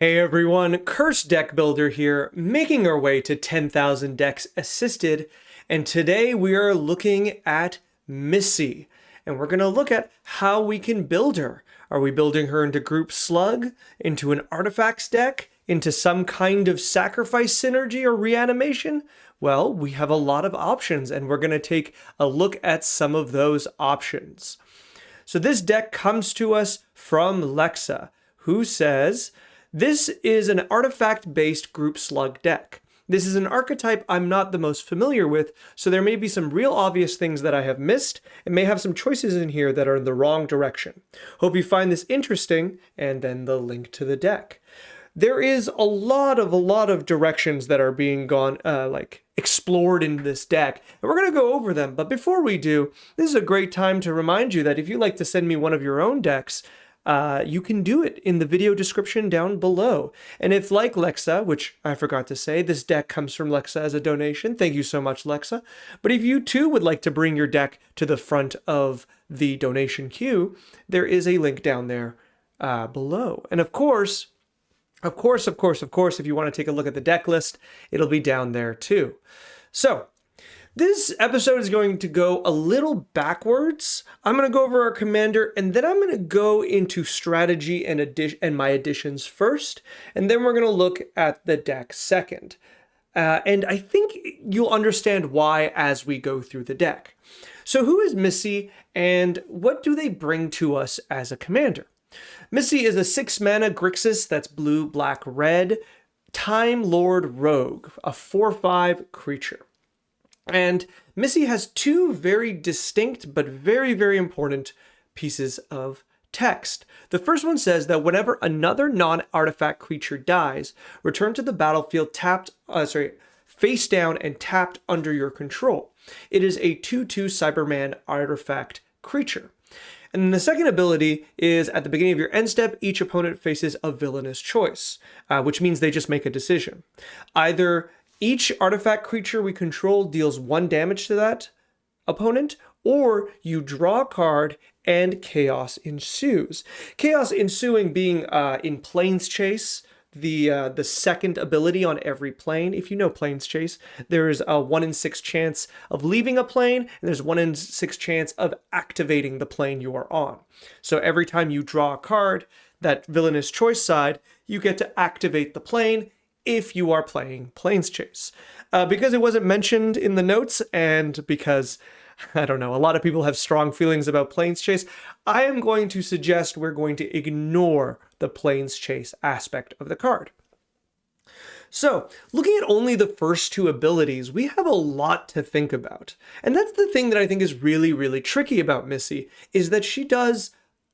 Hey everyone, Curse Deck Builder here, making our way to 10,000 decks assisted, and today we are looking at Missy, and we're going to look at how we can build her. Are we building her into Group Slug, into an Artifacts deck, into some kind of sacrifice synergy or reanimation? Well, we have a lot of options, and we're going to take a look at some of those options. So this deck comes to us from Lexa, who says, this is an artifact-based Group Slug deck. This is an archetype I'm not the most familiar with, so there may be some real obvious things that I have missed, and may have some choices in here that are in the wrong direction. Hope you find this interesting, and then the link to the deck. There is a lot of directions that are being explored in this deck, and we're going to go over them. But before we do, this is a great time to remind you that if you'd like to send me one of your own decks, you can do it in the video description down below. And if, like Lexa, which I forgot to say, this deck comes from Lexa as a donation, thank you so much, Lexa. But if you too would like to bring your deck to the front of the donation queue, there is a link down there below. And of course, if you want to take a look at the deck list, it'll be down there too. So, this episode is going to go a little backwards. I'm going to go over our commander, and then I'm going to go into strategy and my additions first, and then we're going to look at the deck second. And I think you'll understand why as we go through the deck. So who is Missy, and what do they bring to us as a commander? Missy is a 6-mana Grixis that's blue, black, red, Time Lord Rogue, a 4/5 creature. And Missy has two very distinct but very, very important pieces of text. The first one says that whenever another non-artifact creature dies, return to the battlefield face down and tapped under your control. It is a 2/2 Cyberman artifact creature. And then the second ability is at the beginning of your end step, each opponent faces a villainous choice, which means they just make a decision. Either each artifact creature we control deals 1 damage to that opponent, or you draw a card and chaos ensues. Chaos ensuing being in Plains Chase, the second ability on every plane. If you know Plains Chase, there is a 1 in 6 chance of leaving a plane, and there's 1 in 6 chance of activating the plane you are on. So every time you draw a card, that villainous choice side, you get to activate the plane if you are playing Plains Chase. Because it wasn't mentioned in the notes, and because, I don't know, a lot of people have strong feelings about Plains Chase, I am going to suggest we're going to ignore the Plains Chase aspect of the card. So, looking at only the first two abilities, we have a lot to think about. And that's the thing that I think is really, really tricky about Missy, is that she does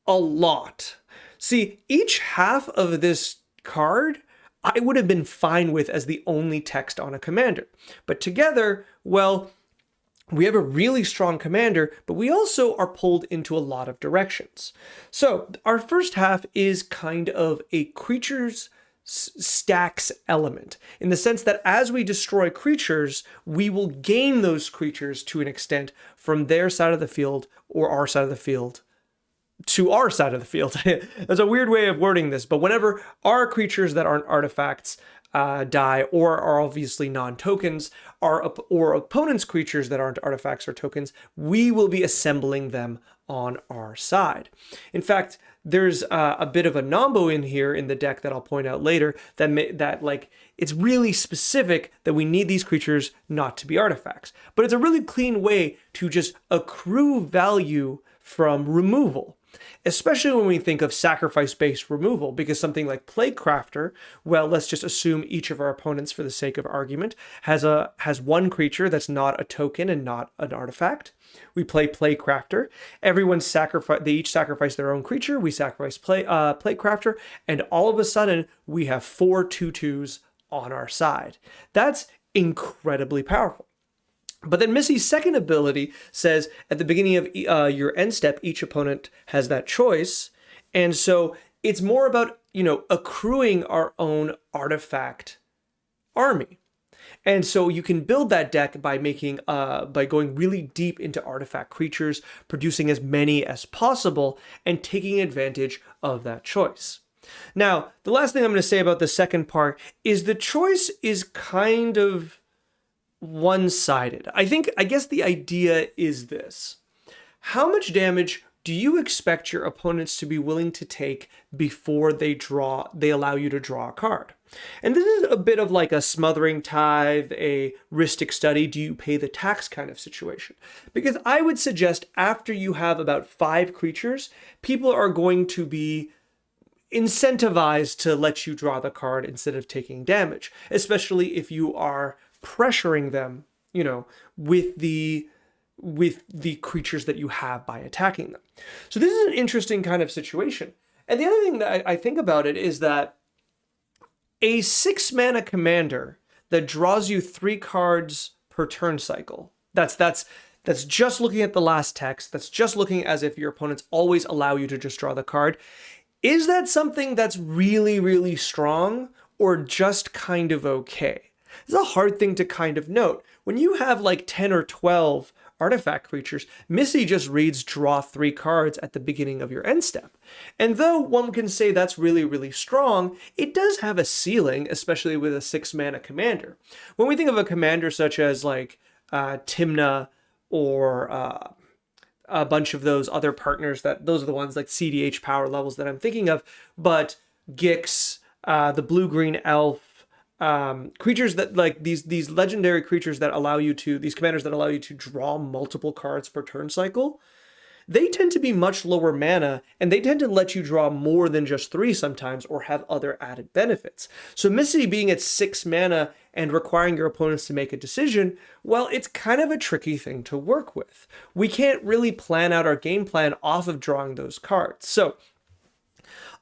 a lot. See, each half of this card I would have been fine with as the only text on a commander. But together, well, we have a really strong commander, but we also are pulled into a lot of directions. So our first half is kind of a creatures stacks element, in the sense that as we destroy creatures, we will gain those creatures to an extent from their side of the field or our side of the field to our side of the field. That's a weird way of wording this, but whenever our creatures that aren't artifacts die or are obviously non-tokens, or opponents' creatures that aren't artifacts or tokens, we will be assembling them on our side. In fact, there's a bit of a nombo in here in the deck that I'll point out later that it's really specific that we need these creatures not to be artifacts. But it's a really clean way to just accrue value from removal, especially when we think of sacrifice-based removal, because something like Plaguecrafter, well, let's just assume each of our opponents, for the sake of argument, has one creature that's not a token and not an artifact. We play Plaguecrafter. They each sacrifice their own creature. We sacrifice Plaguecrafter, and all of a sudden we have 4 2/2s on our side. That's incredibly powerful. But then Missy's second ability says at the beginning of your end step, each opponent has that choice. And so it's more about, accruing our own artifact army. And so you can build that deck by going really deep into artifact creatures, producing as many as possible, and taking advantage of that choice. Now, the last thing I'm going to say about the second part is the choice is kind of one-sided. I guess the idea is this. How much damage do you expect your opponents to be willing to take before they allow you to draw a card? And this is a bit of like a smothering tithe, a ristic study, do you pay the tax kind of situation. Because I would suggest after you have about 5 creatures, people are going to be incentivized to let you draw the card instead of taking damage, especially if you are pressuring them, with the creatures that you have by attacking them. So this is an interesting kind of situation. And the other thing that I think about it is that a 6-mana commander that draws you 3 cards per turn cycle, that's just looking at the last text, that's just looking as if your opponents always allow you to just draw the card. Is that something that's really, really strong or just kind of okay? It's a hard thing to kind of note. When you have like 10 or 12 artifact creatures, Missy just reads draw 3 cards at the beginning of your end step. And though one can say that's really, really strong, it does have a ceiling, especially with a 6-mana commander. When we think of a commander such as like Timna or a bunch of those other partners, those are the ones like CDH power levels that I'm thinking of, but Gix, the blue-green elf, creatures that like these legendary creatures that allow you to, these commanders that allow you to draw multiple cards per turn cycle, they tend to be much lower mana, and they tend to let you draw more than just 3 sometimes, or have other added benefits. So Missy being at 6 mana and requiring your opponents to make a decision, well, it's kind of a tricky thing to work with. We can't really plan out our game plan off of drawing those cards. So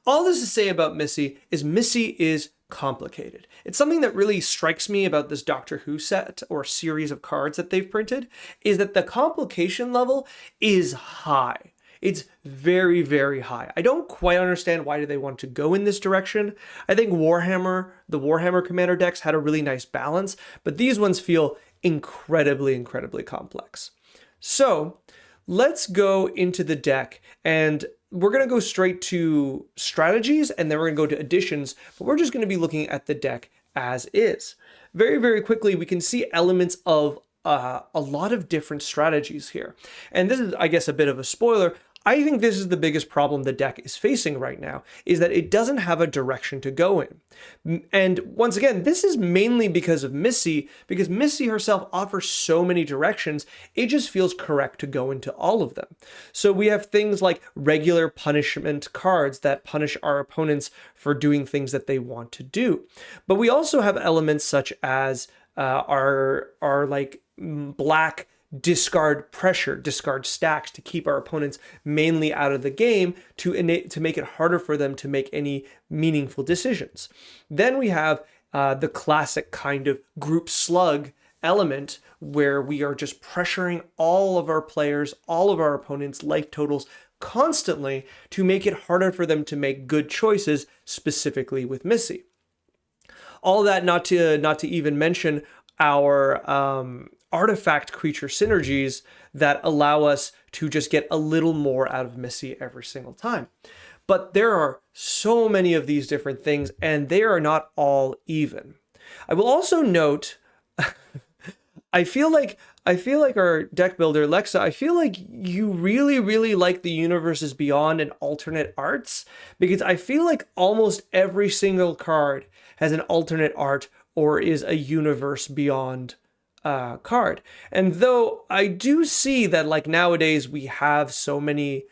all this to say about Missy is complicated. It's something that really strikes me about this Doctor Who set or series of cards that they've printed, is that the complication level is high. It's very, very high. I don't quite understand why do they want to go in this direction. I think the Warhammer Commander decks had a really nice balance, but these ones feel incredibly, incredibly complex. So let's go into the deck, and we're going to go straight to strategies, and then we're going to go to additions, but we're just going to be looking at the deck as is. Very, very quickly, we can see elements of a lot of different strategies here. And this is, I guess, a bit of a spoiler. I think this is the biggest problem the deck is facing right now, is that it doesn't have a direction to go in. And once again, this is mainly because of Missy, because Missy herself offers so many directions, it just feels correct to go into all of them. So we have things like regular punishment cards that punish our opponents for doing things that they want to do. But we also have elements such as our like black discard pressure, discard stacks to keep our opponents mainly out of the game to make it harder for them to make any meaningful decisions. Then we have the classic kind of group slug element where we are just pressuring all of our players, all of our opponents' life totals constantly to make it harder for them to make good choices, specifically with Missy. All that not to even mention our artifact creature synergies that allow us to just get a little more out of Missy every single time. But there are so many of these different things, and they are not all even. I will also note, I feel like our deck builder, Lexa, I feel like you really, really like the Universes Beyond and alternate arts, because I feel like almost every single card has an alternate art or is a Universe Beyond card. And though I do see that like nowadays we have so many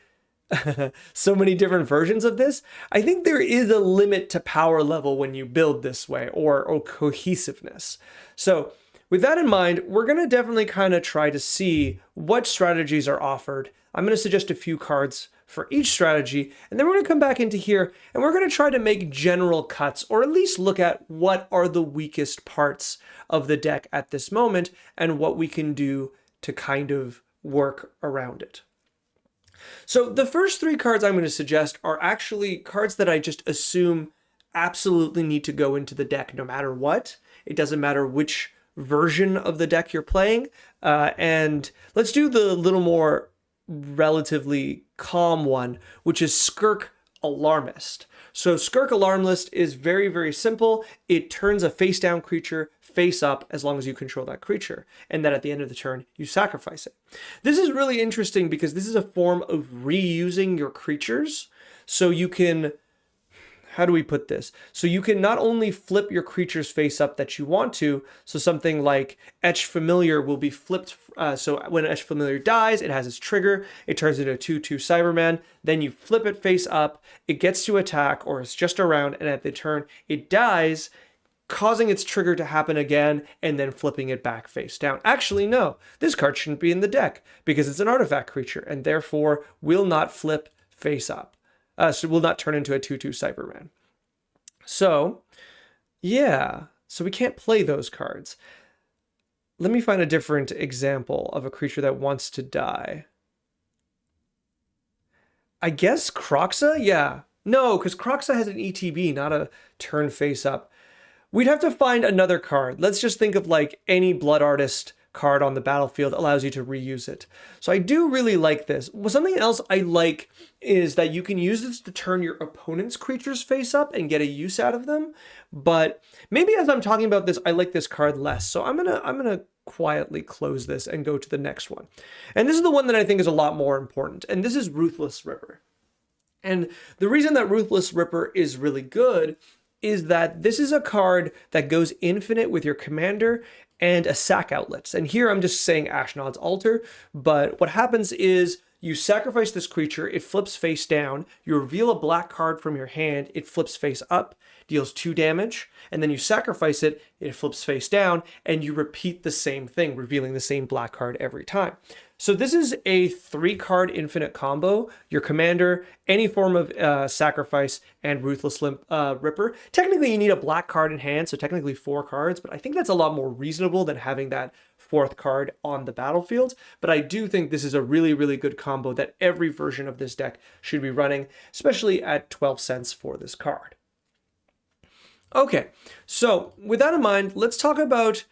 different versions of this, I think there is a limit to power level when you build this way, or cohesiveness. So with that in mind, we're going to definitely kind of try to see what strategies are offered. I'm going to suggest a few cards for each strategy, and then we're going to come back into here and we're going to try to make general cuts, or at least look at what are the weakest parts of the deck at this moment and what we can do to kind of work around it. So the first 3 cards I'm going to suggest are actually cards that I just assume absolutely need to go into the deck no matter what. It doesn't matter which version of the deck you're playing. And let's do the little more relatively calm one, which is Skirk Alarmist. So Skirk Alarmist is very, very simple. It turns a face down creature face up as long as you control that creature. And then at the end of the turn, you sacrifice it. This is really interesting because this is a form of reusing your creatures. So you can, how do we put this? So you can not only flip your creatures face up that you want to, so something like Etched Familiar will be flipped. So when Etched Familiar dies, it has its trigger. It turns into a 2/2 Cyberman. Then you flip it face up. It gets to attack, or it's just around, and at the turn, it dies, causing its trigger to happen again, and then flipping it back face down. Actually, no. This card shouldn't be in the deck because it's an artifact creature, and therefore will not flip face up. So it will not turn into a 2/2 Cyberman. So, yeah. So we can't play those cards. Let me find a different example of a creature that wants to die. I guess Kroxa? Yeah. No, because Kroxa has an ETB, not a turn face up. We'd have to find another card. Let's just think of like any Blood Artist card on the battlefield allows you to reuse it. So I do really like this. Well, something else I like is that you can use this to turn your opponent's creatures face up and get a use out of them. But maybe as I'm talking about this, I like this card less. So I'm gonna quietly close this and go to the next one. And this is the one that I think is a lot more important. And this is Ruthless Ripper. And the reason that Ruthless Ripper is really good is that this is a card that goes infinite with your commander and a sack outlets. And here I'm just saying Ashnod's Altar, but what happens is you sacrifice this creature, it flips face down, you reveal a black card from your hand, it flips face up, deals 2 damage, and then you sacrifice it, it flips face down, and you repeat the same thing, revealing the same black card every time. So this is a 3-card infinite combo. Your commander, any form of sacrifice, and Ruthless Ripper. Technically, you need a black card in hand, so technically 4 cards, but I think that's a lot more reasonable than having that 4th card on the battlefield. But I do think this is a really, really good combo that every version of this deck should be running, especially at 12 cents for this card. Okay, so with that in mind, let's talk about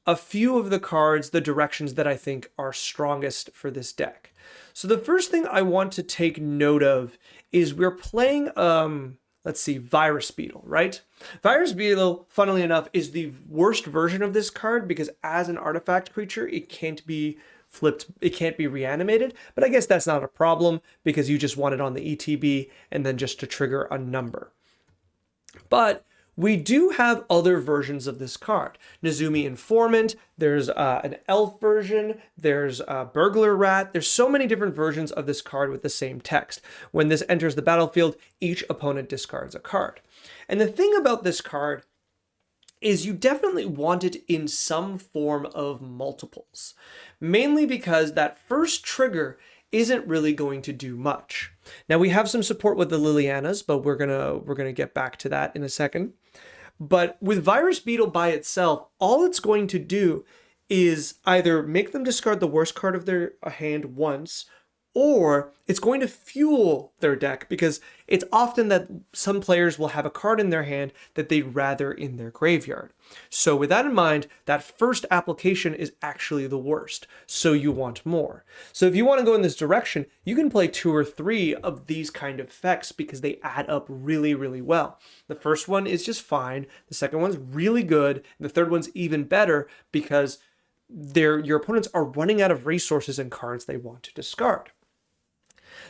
a few of the cards, the directions that I think are strongest for this deck. So the first thing I want to take note of is we're playing, let's see, Virus Beetle, right? Virus Beetle, funnily enough, is the worst version of this card because as an artifact creature, it can't be flipped, it can't be reanimated, but I guess that's not a problem because you just want it on the ETB and then just to trigger a number. But we do have other versions of this card. Nezumi Informant, there's an elf version, there's a Burglar Rat. There's so many different versions of this card with the same text. When this enters the battlefield, each opponent discards a card. And the thing about this card is you definitely want it in some form of multiples. Mainly because that first trigger isn't really going to do much. Now we have some support with the Lilianas, but we're gonna get back to that in a second. But with Virus Beetle by itself, all it's going to do is either make them discard the worst card of their hand once, or it's going to fuel their deck because it's often that some players will have a card in their hand that they'd rather in their graveyard. So with that in mind, that first application is actually the worst, so you want more. So if you want to go in this direction, you can play 2 or 3 of these kind of effects because they add up really, really well. The first one is just fine, the second one's really good, and the third one's even better because your opponents are running out of resources and cards they want to discard.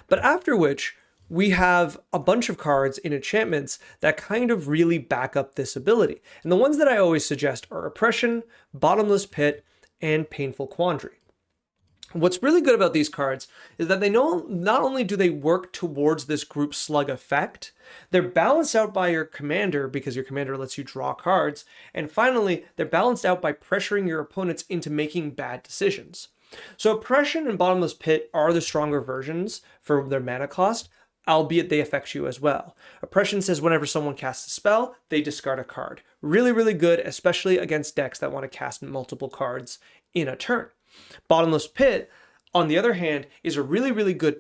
But after which, we have a bunch of cards in enchantments that kind of really back up this ability. And the ones that I always suggest are Oppression, Bottomless Pit, and Painful Quandary. What's really good about these cards is that they know not only do they work towards this group slug effect, they're balanced out by your commander because your commander lets you draw cards, and finally, they're balanced out by pressuring your opponents into making bad decisions. So Oppression and Bottomless Pit are the stronger versions for their mana cost, albeit they affect you as well. Oppression says whenever someone casts a spell, they discard a card. Really, really good, especially against decks that want to cast multiple cards in a turn. Bottomless Pit, on the other hand, is a really, really good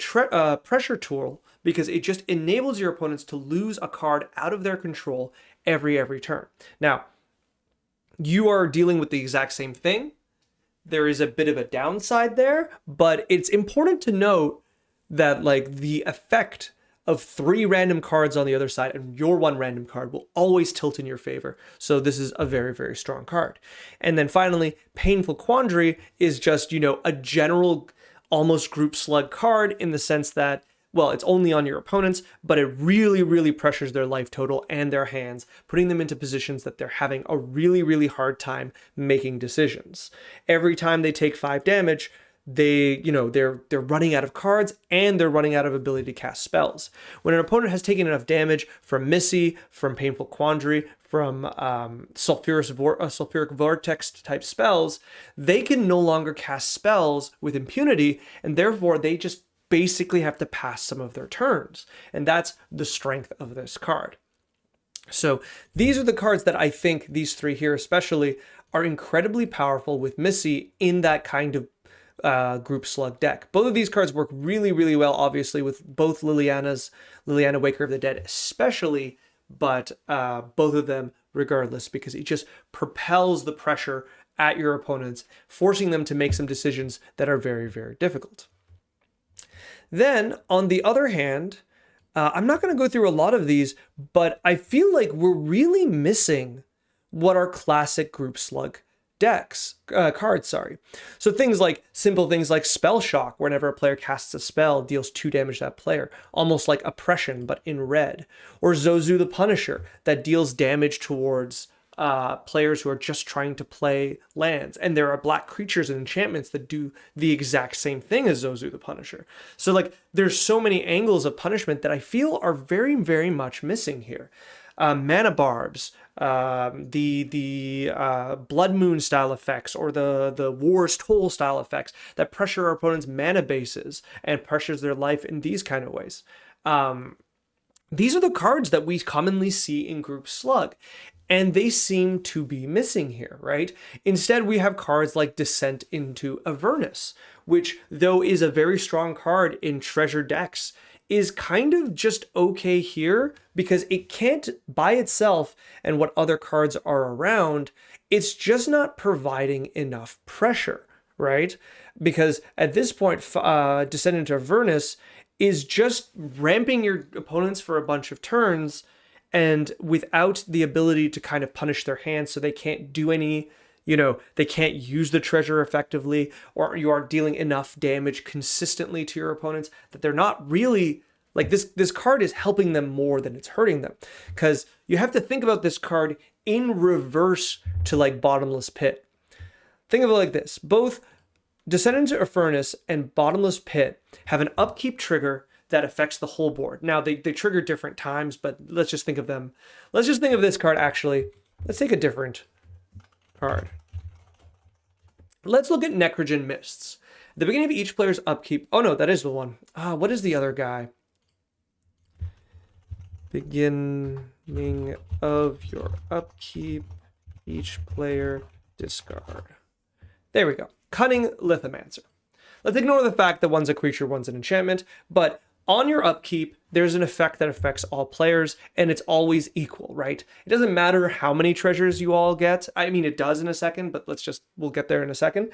pressure tool because it just enables your opponents to lose a card out of their control every turn. Now, you are dealing with the exact same thing. There is a bit of a downside there, but it's important to note that like the effect of 3 random cards on the other side, and your 1 random card will always tilt in your favor. So this is a very, very strong card. And then finally, Painful Quandary is just, a general almost group slug card in the sense that, well, it's only on your opponents, but it really, really pressures their life total and their hands, putting them into positions that they're having a really, really hard time making decisions. Every time they take 5 damage, they're running out of cards and they're running out of ability to cast spells. When an opponent has taken enough damage from Missy, from Painful Quandary, from sulfuric vortex type spells, they can no longer cast spells with impunity, and therefore they just basically have to pass some of their turns. And that's the strength of this card. So these are the cards that I think, these 3 here especially, are incredibly powerful with Missy in that kind of group slug deck. Both of these cards work really, really well, obviously, with both Liliana Waker of the Dead especially, but both of them regardless, because it just propels the pressure at your opponents, forcing them to make some decisions that are very, very difficult. Then, on the other hand, I'm not going to go through a lot of these, but I feel like we're really missing what are classic group slug cards. So simple things like Spell Shock, whenever a player casts a spell, deals 2 damage to that player, almost like Oppression, but in red. Or Zozu the Punisher, that deals damage towards players who are just trying to play lands. And there are black creatures and enchantments that do the exact same thing as Zozu the Punisher. So there's so many angles of punishment that I feel are very, very much missing here. Mana Barbs, the Blood Moon style effects, or the War's Toll style effects that pressure our opponent's mana bases and pressures their life in these kind of ways. These are the cards that we commonly see in Group Slug, and they seem to be missing here, right? Instead, we have cards like Descent into Avernus, which, though is a very strong card in treasure decks, is kind of just okay here because it can't by itself, and what other cards are around, it's just not providing enough pressure, right? Because at this point, Descent into Avernus is just ramping your opponents for a bunch of turns, and without the ability to kind of punish their hands so they can't do any, they can't use the treasure effectively, or you aren't dealing enough damage consistently to your opponents, that they're not really, this card is helping them more than it's hurting them. Because you have to think about this card in reverse to Bottomless Pit. Think of it like this. Both Descent into Avernus and Bottomless Pit have an upkeep trigger that affects the whole board. Now, they trigger different times, but let's just think of them. Let's just think of this card, actually. Let's take a different card. Let's look at Necrogen Mists. At the beginning of each player's upkeep... Oh, no, that is the one. What is the other guy? Beginning of your upkeep, each player discard. There we go. Cunning Lithomancer. Let's ignore the fact that one's a creature, one's an enchantment, but on your upkeep, there's an effect that affects all players, and it's always equal, right? It doesn't matter how many treasures you all get. I mean, it does in a second, but we'll get there in a second.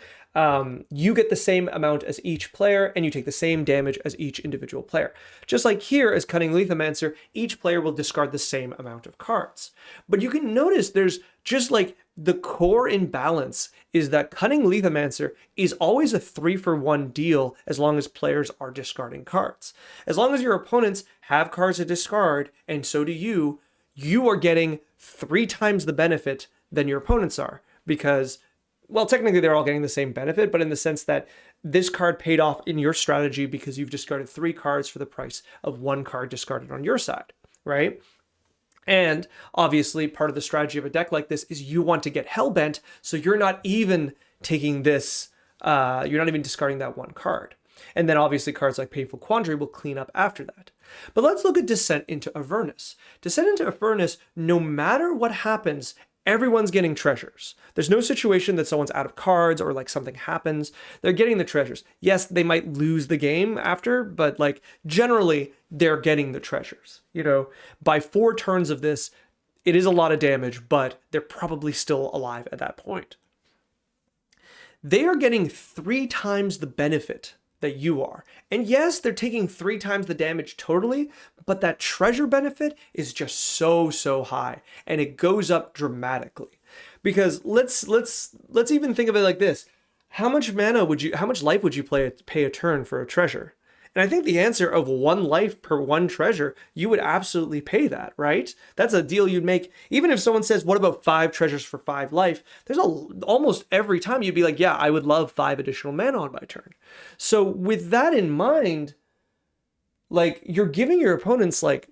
You get the same amount as each player, and you take the same damage as each individual player. Just like here, as Cunning Lithomancer, each player will discard the same amount of cards. But you can notice there's just the core imbalance is that Cunning Lithomancer is always a 3-for-1 deal as long as players are discarding cards. As long as your opponents have cards to discard, and so do you, you are getting 3 times the benefit than your opponents are. Because, well, technically they're all getting the same benefit, but in the sense that this card paid off in your strategy because you've discarded 3 cards for the price of 1 card discarded on your side, right? And obviously, part of the strategy of a deck like this is you want to get Hellbent, so you're not even taking this, you're not even discarding that 1 card. And then obviously cards like Painful Quandary will clean up after that. But let's look at Descent into Avernus. Descent into Avernus, no matter what happens, everyone's getting treasures. There's no situation that someone's out of cards or something happens. They're getting the treasures. Yes, they might lose the game after, but generally they're getting the treasures. By 4 turns of this, it is a lot of damage, but they're probably still alive at that point. They are getting 3 times the benefit that you are. And yes, they're taking 3 times the damage totally, but that treasure benefit is just so high, and it goes up dramatically. Because let's even think of it like this. How much life would you pay a turn for a treasure? And I think the answer of 1 life per 1 treasure, you would absolutely pay that, right? That's a deal you'd make. Even if someone says, what about 5 treasures for 5 life? There's almost every time you'd be like, yeah, I would love 5 additional mana on my turn. So with that in mind, like, you're giving your opponents, like,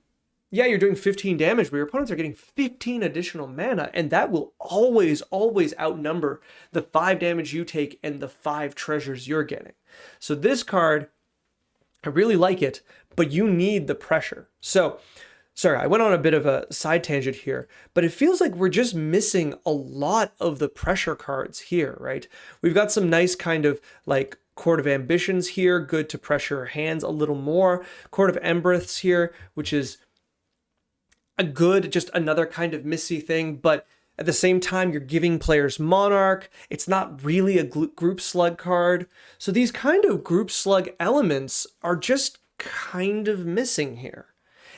yeah, you're doing 15 damage, but your opponents are getting 15 additional mana, and that will always outnumber the 5 damage you take and the 5 treasures you're getting. So this card, I really like it, but you need the pressure. So, sorry, I went on a bit of a side tangent here, but it feels like we're just missing a lot of the pressure cards here, right? We've got some nice kind of like Court of Ambitions here, good to pressure hands a little more. Court of Embereths here, which is a good, just another kind of Missy thing, but at the same time, you're giving players Monarch. It's not really a group slug card. So these kind of group slug elements are just kind of missing here.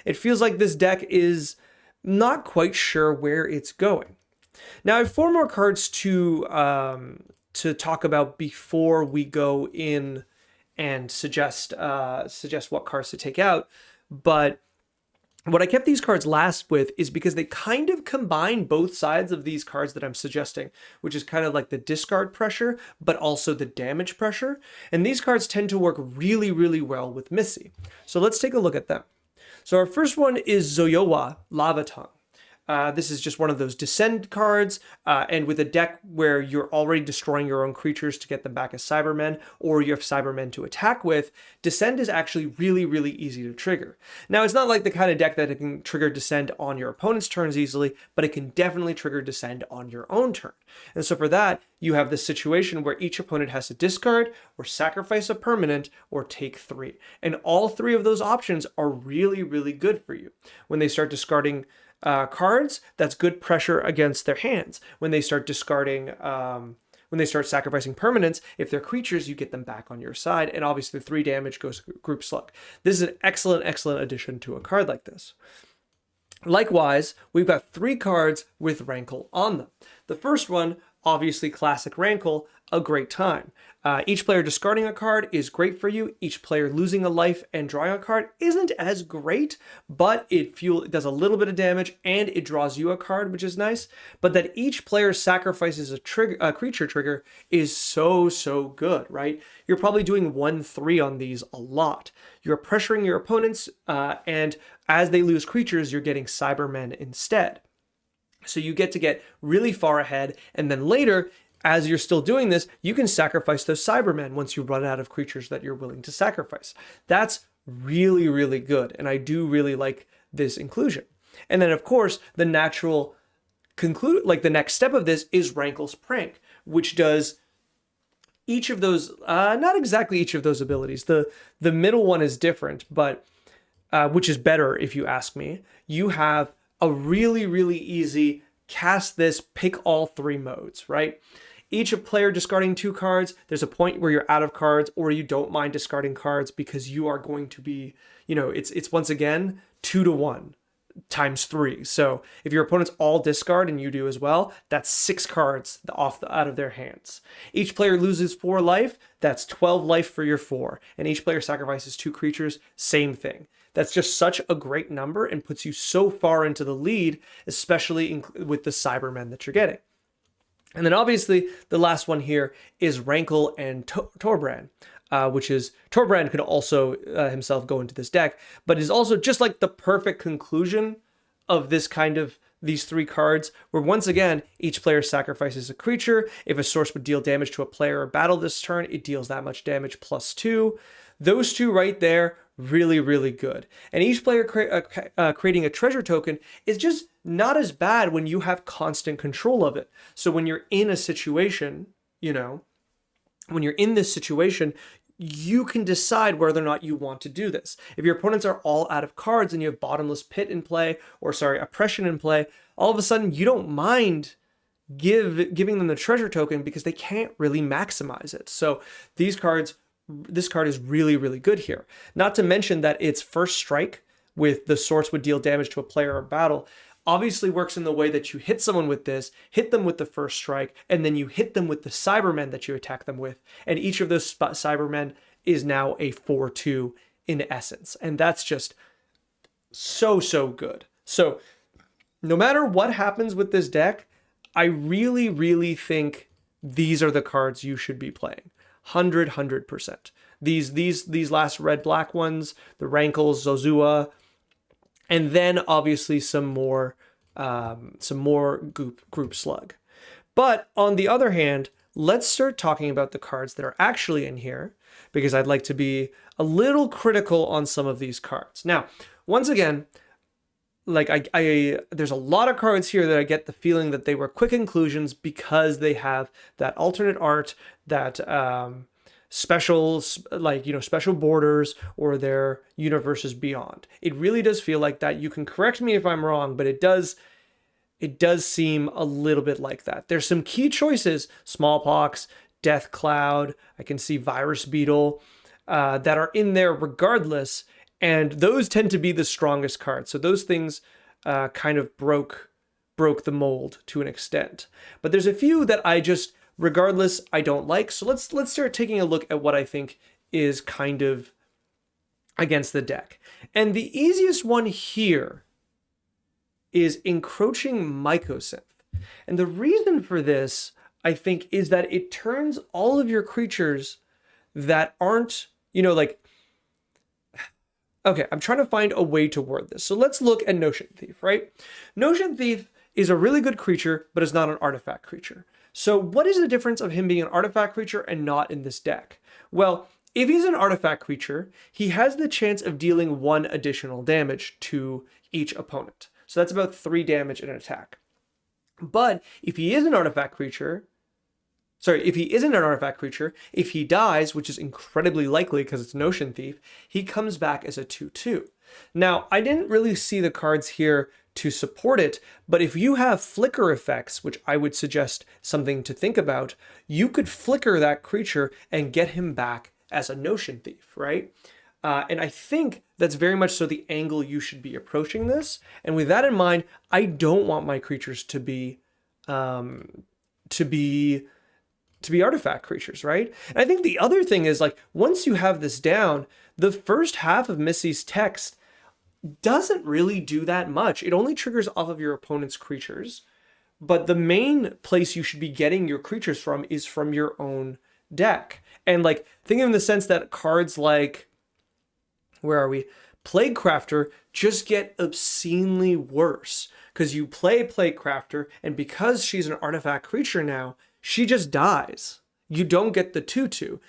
It feels like this deck is not quite sure where it's going. Now, I have 4 more cards to talk about before we go in and suggest what cards to take out. But what I kept these cards last with is because they kind of combine both sides of these cards that I'm suggesting, which is kind of like the discard pressure, but also the damage pressure. And these cards tend to work really well with Missy. So let's take a look at them. So our first one is Zoyowa, Lava Tongue. This is just one of those Descend cards, and with a deck where you're already destroying your own creatures to get them back as Cybermen, or you have Cybermen to attack with, Descend is actually really easy to trigger. Now, it's not like the kind of deck that it can trigger Descend on your opponent's turns easily, but it can definitely trigger Descend on your own turn. And so for that, you have this situation where each opponent has to discard, or sacrifice a permanent, or take 3. And all 3 of those options are really good for you. When they start discarding cards, that's good pressure against their hands. When they start discarding, when they start sacrificing permanents, if they're creatures, you get them back on your side, and obviously the 3 damage goes to Group Slug. This is an excellent addition to a card like this. Likewise, we've got 3 cards with Rankle on them. The first one, obviously classic Rankle, a great time. Each player discarding a card is great for you. Each player losing a life and drawing a card isn't as great, but it does a little bit of damage and it draws you a card, which is nice. But that each player sacrifices a creature trigger is so good, right? You're probably doing 1/3 on these a lot. You're pressuring your opponents, and as they lose creatures, you're getting Cybermen instead. So you get to get really far ahead, and then later, as you're still doing this, you can sacrifice those Cybermen once you run out of creatures that you're willing to sacrifice. That's really good, and I do really like this inclusion. And then, of course, the natural the next step of this is Rankle's Prank, which does each of those, not exactly each of those abilities. The middle one is different, but which is better if you ask me. You have a really easy cast this, pick all 3 modes, right? Each player discarding 2 cards, there's a point where you're out of cards, or you don't mind discarding cards because you are going to be, it's once again 2 to 1 times 3. So if your opponents all discard and you do as well, that's 6 cards out of their hands. Each player loses 4 life, that's 12 life for your 4. And each player sacrifices 2 creatures, same thing. That's just such a great number and puts you so far into the lead, especially with the Cybermen that you're getting. And then obviously the last one here is Rankle and Torbrand, which is, Torbrand could also himself go into this deck, but is also just like the perfect conclusion of this kind of these 3 cards, where once again, each player sacrifices a creature. If a source would deal damage to a player or battle this turn, it deals that much damage +2. Those 2 right there, really good. And each player creating a treasure token is just not as bad when you have constant control of it. So when you're in a situation, when you're in this situation, you can decide whether or not you want to do this. If your opponents are all out of cards and you have Bottomless Pit in play, Oppression in play, all of a sudden you don't mind giving them the treasure token because they can't really maximize it. So these cards this card is really, really good here. Not to mention that its first strike with the source would deal damage to a player or battle obviously works in the way that you hit someone with this, hit them with the first strike, and then you hit them with the Cybermen that you attack them with. And each of those Cybermen is now a 4/2 in essence. And that's just so, so good. So no matter what happens with this deck, I really, really think these are the cards you should be playing. 100%. These last red-black ones, the Rankles, Zozua, and then obviously some more group Slug. But on the other hand, let's start talking about the cards that are actually in here, because I'd like to be a little critical on some of these cards. Now, once again, like there's a lot of cards here that I get the feeling that they were quick inclusions because they have that alternate art, that specials, like, you know, special borders, or their universes beyond. It really does feel like that. You can correct me if I'm wrong, but it does seem a little bit like that. There's some key choices: Smallpox, Death Cloud, I can see Virus Beetle, that are in there regardless. And those tend to be the strongest cards. So those things kind of broke the mold to an extent. But there's a few that I just, regardless, I don't like. So let's start taking a look at what I think is kind of against the deck. And the easiest one here is Encroaching Mycosynth. And the reason for this, I think, is that it turns all of your creatures that aren't, you know, like, okay, I'm trying to find a way to word this. So let's look at Notion Thief, right? Notion Thief is a really good creature, but is not an artifact creature. So what is the difference of him being an artifact creature and not in this deck? Well, if he's an artifact creature, he has the chance of dealing 1 additional damage to each opponent. So that's about 3 damage in an attack. But if he is an artifact creature, if he isn't an artifact creature, if he dies, which is incredibly likely because it's Notion Thief, he comes back as a 2/2. Now, I didn't really see the cards here to support it, but if you have flicker effects, which I would suggest something to think about, you could flicker that creature and get him back as a Notion Thief, right? And I think that's very much so the angle you should be approaching this. And with that in mind, I don't want my creatures to be artifact creatures, right? And I think the other thing is, like, once you have this down, the first half of Missy's text doesn't really do that much. It only triggers off of your opponent's creatures, but the main place you should be getting your creatures from is from your own deck. And, like, think in the sense that cards like, where are we? Plaguecrafter just get obscenely worse because you play Plaguecrafter, and because she's an artifact creature now, she just dies. You don't get the 2/2.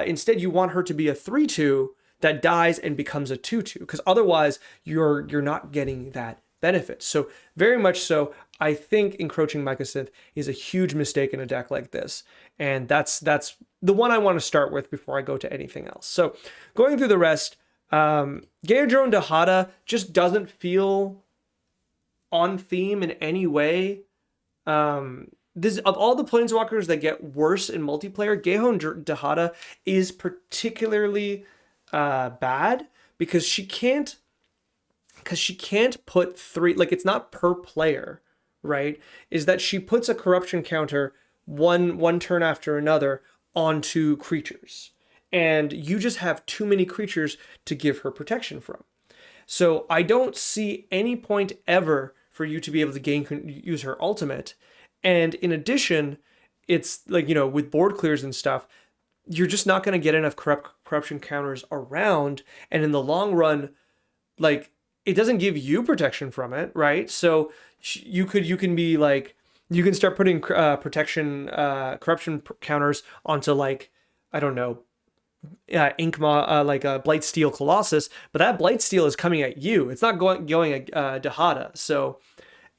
Instead, you want her to be a 3/2 that dies and becomes a 2/2, because otherwise you're not getting that benefit. So very much so, I think Encroaching Mycosynth is a huge mistake in a deck like this. And that's the one I want to start with before I go to anything else. So going through the rest, Geodrone Dahada just doesn't feel on theme in any way. This, of all the planeswalkers that get worse in multiplayer, Geodrone Dahada is particularly bad because she can't put 3, like, it's not per player, right? Is that she puts a corruption counter one turn after another onto creatures, and you just have too many creatures to give her protection from. So I don't see any point ever for you to be able to use her ultimate. And in addition, it's like, you know, with board clears and stuff, you're just not going to get enough corruption counters around. And in the long run, like, it doesn't give you protection from it, right? So you can be like, you can start putting corruption counters onto, like, I don't know, Inkma, like a Blightsteel Colossus, but that Blightsteel is coming at you. It's not going at Dahada. So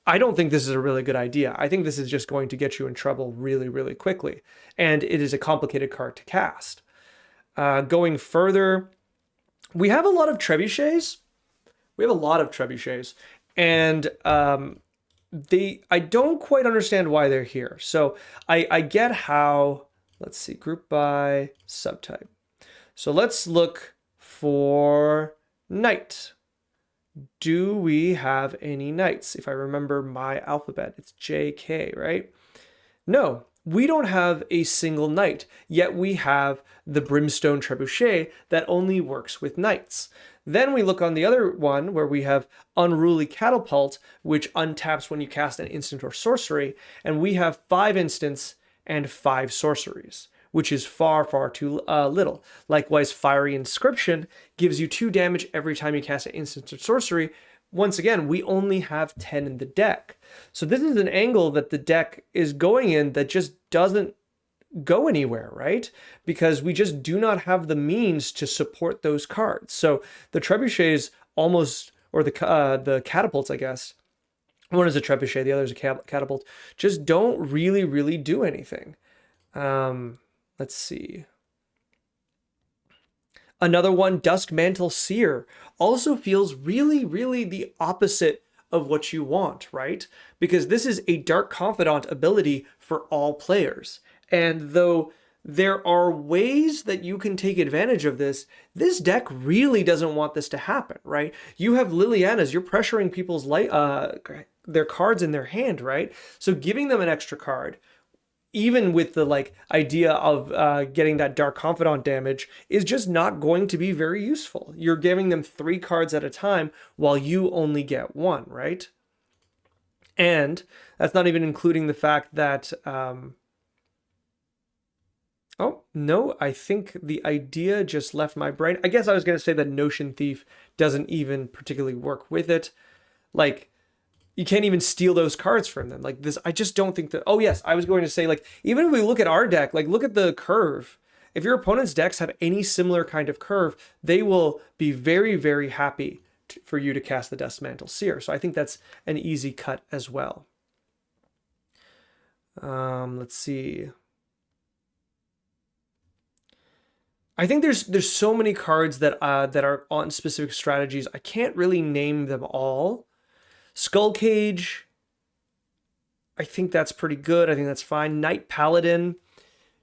I don't think this is a really good idea. I think this is just going to get you in trouble really, really quickly. And it is a complicated card to cast. Going further, we have a lot of trebuchets. And I don't quite understand why they're here. So I get how, let's see, group by subtype. So let's look for knight. Do we have any knights? If I remember my alphabet, it's JK, right? No, we don't have a single knight, yet we have the Brimstone Trebuchet that only works with knights. Then we look on the other one where we have Unruly Catapult, which untaps when you cast an instant or sorcery, and we have 5 instants and 5 sorceries, which is far, far too little. Likewise, Fiery Inscription gives you 2 damage every time you cast an instant or sorcery. Once again, we only have 10 in the deck. So this is an angle that the deck is going in that just doesn't go anywhere, right? Because we just do not have the means to support those cards. So the trebuchets almost, or the catapults, I guess. One is a trebuchet, the other is a catapult. Just don't really do anything. Let's see. Another one, Dusk Mantle Seer, also feels really the opposite of what you want, right? Because this is a Dark Confidant ability for all players. And though there are ways that you can take advantage of this, this deck really doesn't want this to happen, right? You have Liliana's, you're pressuring people's their cards in their hand, right? So giving them an extra card, even with the idea of getting that Dark Confidant damage, is just not going to be very useful. You're giving them 3 cards at a time while you only get 1, right? And that's not even including the fact that oh, no, I think the idea just left my brain. I guess I was going to say that Notion Thief doesn't even particularly work with it. Like, you can't even steal those cards from them. Like this, I just don't think that. Oh yes, I was going to say, like, even if we look at our deck, like look at the curve. If your opponent's decks have any similar kind of curve, they will be very happy for you to cast the Dusk Mantle Seer. So I think that's an easy cut as well. Let's see. I think there's so many cards that are on specific strategies. I can't really name them all. Skull Cage, I think that's pretty good. I think that's fine. Knight Paladin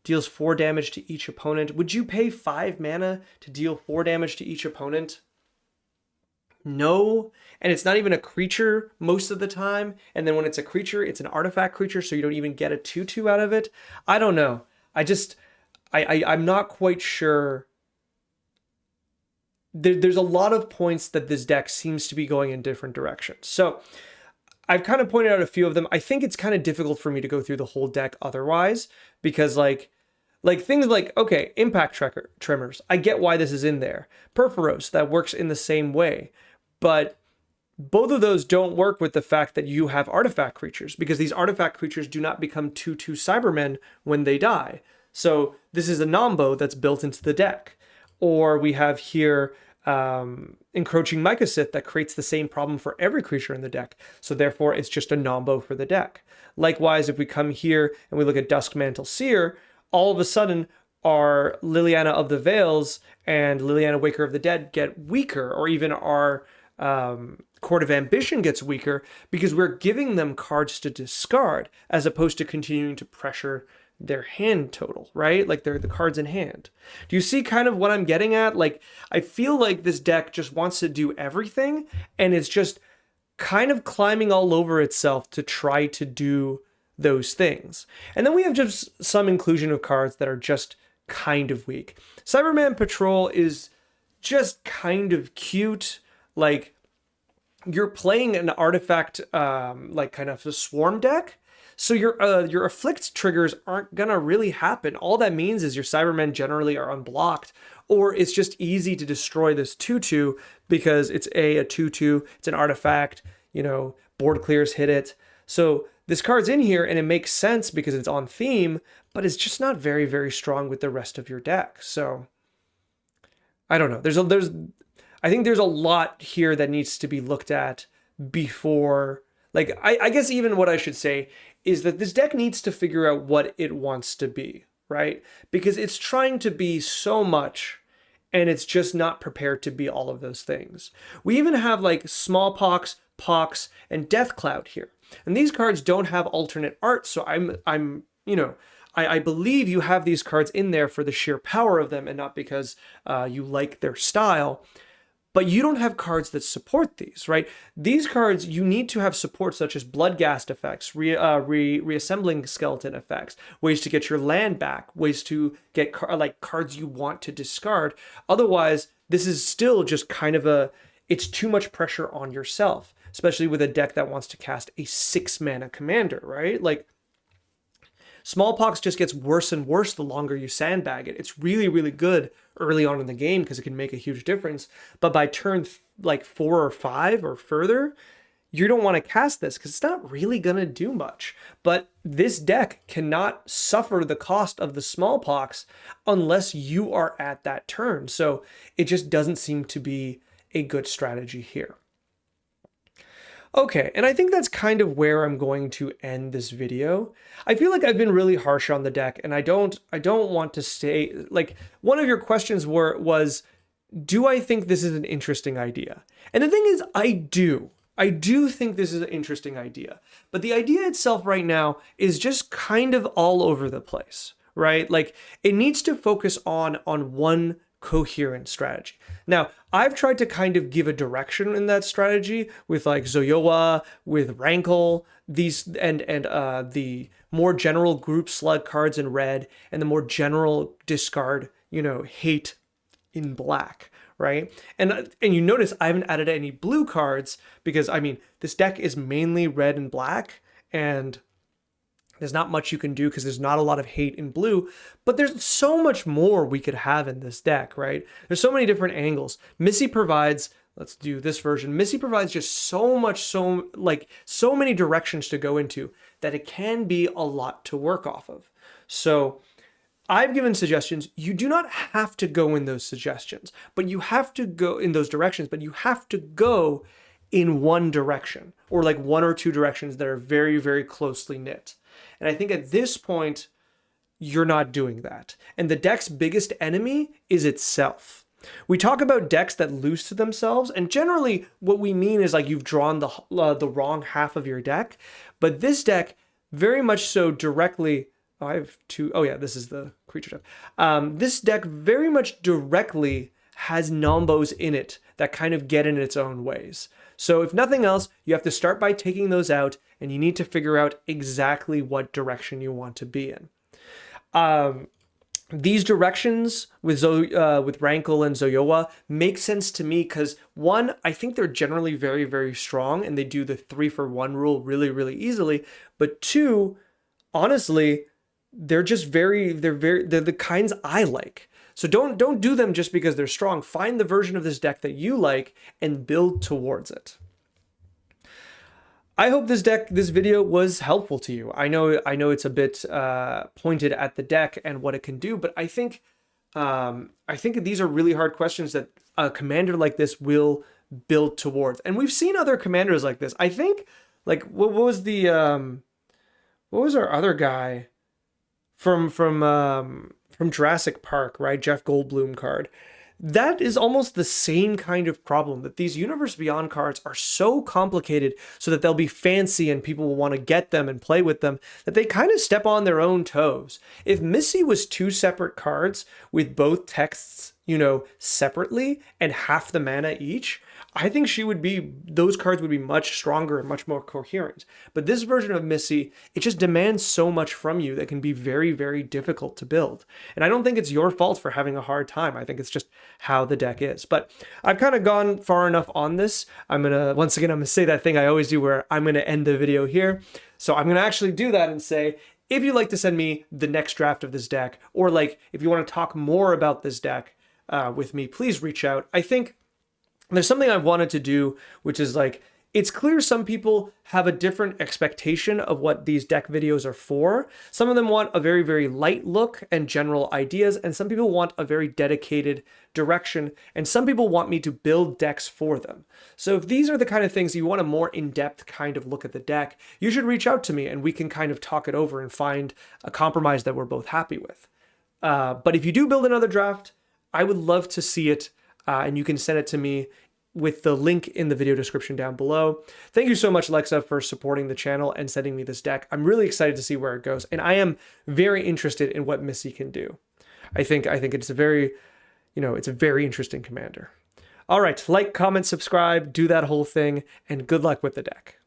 deals 4 damage to each opponent. Would you pay 5 mana to deal 4 damage to each opponent? No. And it's not even a creature most of the time. And then when it's a creature, it's an artifact creature, so you don't even get a 2/2 out of it. I don't know. I'm not quite sure. There's a lot of points that this deck seems to be going in different directions. So I've kind of pointed out a few of them. I think it's kind of difficult for me to go through the whole deck otherwise, because like things like, okay, Impact Tremors, I get why this is in there. Purphoros, that works in the same way. But both of those don't work with the fact that you have artifact creatures, because these artifact creatures do not become 2/2 Cybermen when they die. So this is a Nombo that's built into the deck. Or we have here Encroaching Mycosith that creates the same problem for every creature in the deck. So therefore, it's just a Nombo for the deck. Likewise, if we come here and we look at Dusk Mantle Seer, all of a sudden our Liliana of the Veils and Liliana Waker of the Dead get weaker, or even our Court of Ambition gets weaker, because we're giving them cards to discard as opposed to continuing to pressure their hand total, right? Like they're the cards in hand. Do you see kind of what I'm getting at? Like, I feel like this deck just wants to do everything, and it's just kind of climbing all over itself to try to do those things. And then we have just some inclusion of cards that are just kind of weak. Cyberman Patrol is just kind of cute. Like, you're playing an artifact, like kind of a swarm deck. So your afflict triggers aren't gonna really happen. All that means is your Cybermen generally are unblocked, or it's just easy to destroy this 2/2 because it's a 2/2, it's an artifact, you know, board clears hit it. So this card's in here and it makes sense because it's on theme, but it's just not very strong with the rest of your deck. So I don't know. I think there's a lot here that needs to be looked at before. Like, I guess even what I should say is that this deck needs to figure out what it wants to be, right? Because it's trying to be so much, and it's just not prepared to be all of those things. We even have like Smallpox, Pox, and Death Cloud here. And these cards don't have alternate art, so I'm I believe you have these cards in there for the sheer power of them and not because you like their style. But you don't have cards that support these, right? These cards, you need to have support such as Bloodghast effects, reassembling skeleton effects, ways to get your land back, ways to get cards you want to discard. Otherwise, this is still just kind of it's too much pressure on yourself, especially with a deck that wants to cast a 6-mana commander, right? Like, Smallpox just gets worse and worse the longer you sandbag it. It's really, really good early on in the game because it can make a huge difference. But by turn 4 or 5 or further, you don't want to cast this because it's not really going to do much. But this deck cannot suffer the cost of the Smallpox unless you are at that turn. So it just doesn't seem to be a good strategy here. Okay, and I think that's kind of where I'm going to end this video. I feel like I've been really harsh on the deck, and I don't want to say, like, one of your questions was, do I think this is an interesting idea? And the thing is, I do. I do think this is an interesting idea. But the idea itself right now is just kind of all over the place, right? Like, it needs to focus on one coherent strategy. Now, I've tried to kind of give a direction in that strategy with like Zoyowa, with Rankle, these and the more general group Slug cards in red, and the more general discard, hate in black, right? And you notice I haven't added any blue cards because, I mean, this deck is mainly red and black, and there's not much you can do because there's not a lot of hate in blue, but there's so much more we could have in this deck, right? There's so many different angles. Missy provides, let's do this version. Missy provides just so many directions to go into that it can be a lot to work off of. So I've given suggestions. You do not have to go in those suggestions, but you have to go in those directions, but you have to go in one direction or like one or two directions that are very, very closely knit. And I think at this point, you're not doing that. And the deck's biggest enemy is itself. We talk about decks that lose to themselves, and generally what we mean is like you've drawn the wrong half of your deck. But this deck very much so directly, this is the creature deck. This deck very much directly has nombos in it that kind of get in its own ways. So if nothing else, you have to start by taking those out, and you need to figure out exactly what direction you want to be in. These directions with Rankle and Zoyowa make sense to me because, one, I think they're generally very, very strong, and they do the 3-for-1 rule really, really easily. But two, honestly, they're the kinds I like. So don't do them just because they're strong. Find the version of this deck that you like and build towards it. I hope this video was helpful to you. I know it's a bit pointed at the deck and what it can do, but I think these are really hard questions that a commander like this will build towards. And we've seen other commanders like this. I think, like, what was our other guy from Jurassic Park, right? Jeff Goldblum card. That is almost the same kind of problem, that these Universe Beyond cards are so complicated so that they'll be fancy and people will want to get them and play with them, that they kind of step on their own toes. If Missy was 2 separate cards with both texts, separately and half the mana each, I think those cards would be much stronger and much more coherent. But this version of Missy, it just demands so much from you that can be very, very difficult to build. And I don't think it's your fault for having a hard time. I think it's just how the deck is. But I've kind of gone far enough on this. I'm going to say that thing I always do where I'm going to end the video here. So I'm going to actually do that and say, if you'd like to send me the next draft of this deck, or like if you want to talk more about this deck with me, please reach out. I think there's something I've wanted to do, which is like, it's clear some people have a different expectation of what these deck videos are for. Some of them want a very, very light look and general ideas, and some people want a very dedicated direction, and some people want me to build decks for them. So if these are the kind of things you want a more in-depth kind of look at the deck, you should reach out to me and we can kind of talk it over and find a compromise that we're both happy with. But if you do build another draft, I would love to see it. And you can send it to me with the link in the video description down below. Thank you so much, Lexa, for supporting the channel and sending me this deck. I'm really excited to see where it goes, and I am very interested in what Missy can do. I think it's a very, it's a very interesting commander. All right, like, comment, subscribe, do that whole thing, and good luck with the deck.